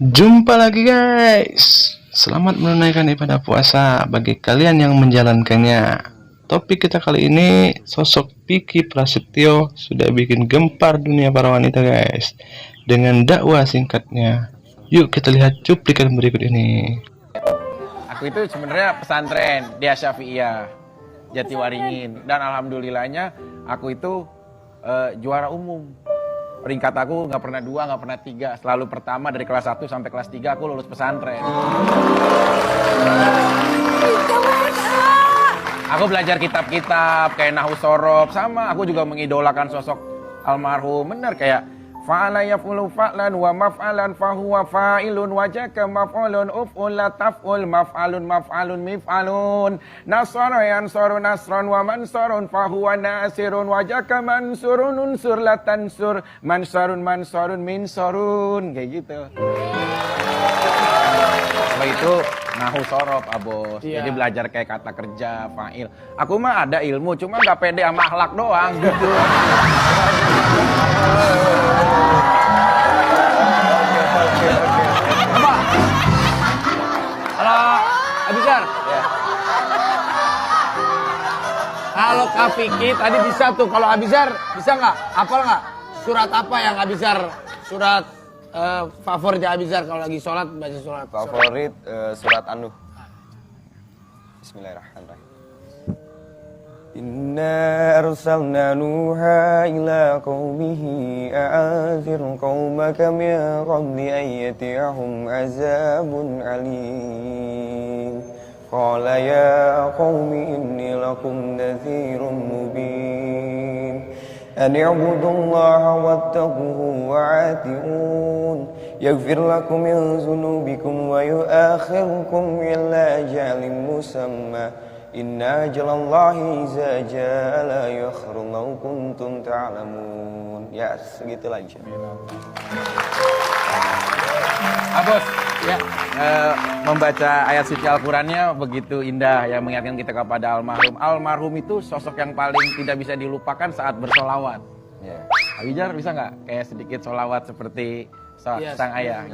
Jumpa lagi guys. Selamat menunaikan ibadah puasa bagi kalian yang menjalankannya. Topik kita kali ini, sosok Piki Prasetyo sudah bikin gempar dunia para wanita guys, dengan dakwah singkatnya. Yuk kita lihat cuplikan berikut ini. Aku itu sebenarnya pesantren di Asyafi'iyah Jatiwaringin, dan alhamdulillahnya aku itu juara umum. Peringkat aku nggak pernah 2, nggak pernah 3, selalu pertama dari kelas 1 sampai kelas 3 aku lulus pesantren. Aku belajar kitab-kitab kayak Nahwu Shorof, sama aku juga mengidolakan sosok almarhum. Bener kayak fa'ala yaf'ulu fa'lan wa maf'alan fahuwa fa'ilun wajaka maf'ulun uf'ul la taf'ul maf'alun mif'alun nasara yansaru nasran wa mansarun fahuwa nasirun wajaka mansurun unsur la tansur mansarun minsarun kayak gitu. Setelah itu Nahwu Shorof, Abos. Jadi belajar kayak kata kerja, fa'il. Aku mah ada ilmu, cuma nggak pede sama akhlak doang gitu. Halo, Abizar. Ya. Kalau Kak Vicky tadi bisa tuh, kalau Abizar bisa nggak? Hafal nggak? Surat apa yang Abizar? Surat favorit Abizar kalau lagi sholat baca surat. Favorit surat An-Nuh. Bismillahirrahmanirrahim. Inna arsalna Nuha ila qaumihi a'azir qaumaka min qabli an yatiyahum azabun alim. Qala ya qaumi inni lakum nadhirun mubin. An i'budullaha wattaquhu wa'ati'un yaghfir lakum min dhunubikum wa yu'akhirukum ila ajalin musamma. Inna ajalallahi iza jaa la yukhru law kuntum ta'lamun. Ya, segitulah insyaallah. Abos, ya, membaca ayat suci Al-Qurannya begitu indah ya, mengingatkan kita kepada almarhum. Almarhum itu sosok yang paling tidak bisa dilupakan saat bersolawat. Ya. Abijar bisa nggak kayak sedikit solawat seperti sang ayah?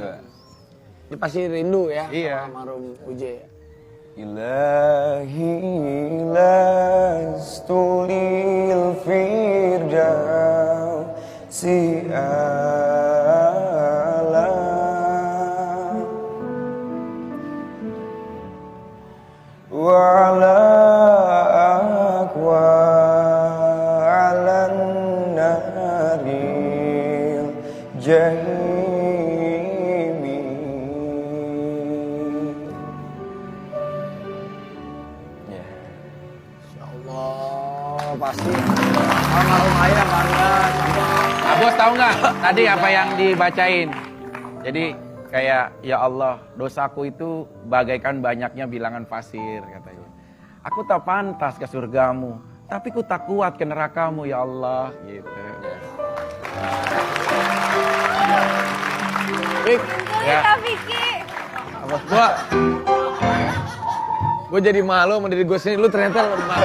Ini pasti rindu ya, Iya. sama almarhum Uje. Ilahi lastu lil firdausi a'la wa ala aqwa alan naril jahim. Pasti almarhum ayah bangga sama. Abos tahu nggak tadi apa yang dibacain? Jadi kayak ya Allah, dosaku itu bagaikan banyaknya bilangan pasir katanya. Aku tak pantas ke surgamu, tapi ku tak kuat ke nerakamu ya Allah gitu. Vick, Ya. Kak Vicky. Abos gua jadi malu sama diri gue sendiri. Lu ternyata lemah.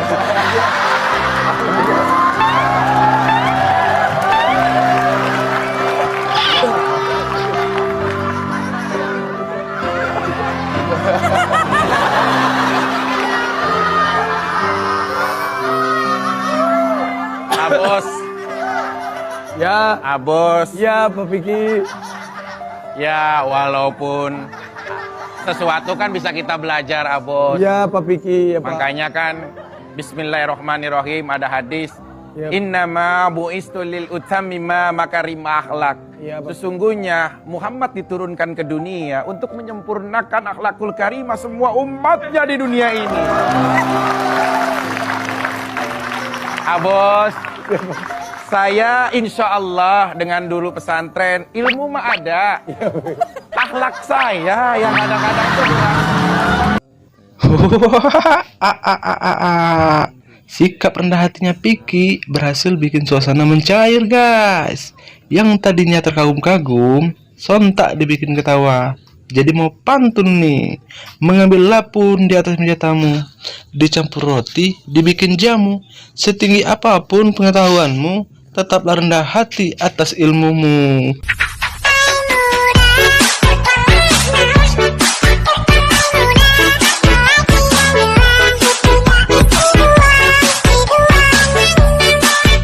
Abos, Ya, Abos, ya Pak Vicky. ya walaupun sesuatu kan bisa kita belajar Abos. Ya Pak Vicky, ya Pak. Makanya kan Bismillahirrahmanirrahim ada hadis. Ya. Innama bu'istu lil utammima makarim akhlak. Ya, Pak. Sesungguhnya Muhammad diturunkan ke dunia untuk menyempurnakan akhlakul karimah semua umatnya di dunia ini. Abos, saya insya Allah dengan dulu pesantren, ilmu mah ada. Akhlak saya yang kadang-kadang tuh Sikap rendah hatinya Piki berhasil bikin suasana mencair guys. Yang tadinya terkagum-kagum, sontak dibikin ketawa. Jadi mau pantun nih, mengambil lapun di atas meja tamu, dicampur roti, dibikin jamu. Setinggi apapun pengetahuanmu, tetaplah rendah hati atas ilmumu.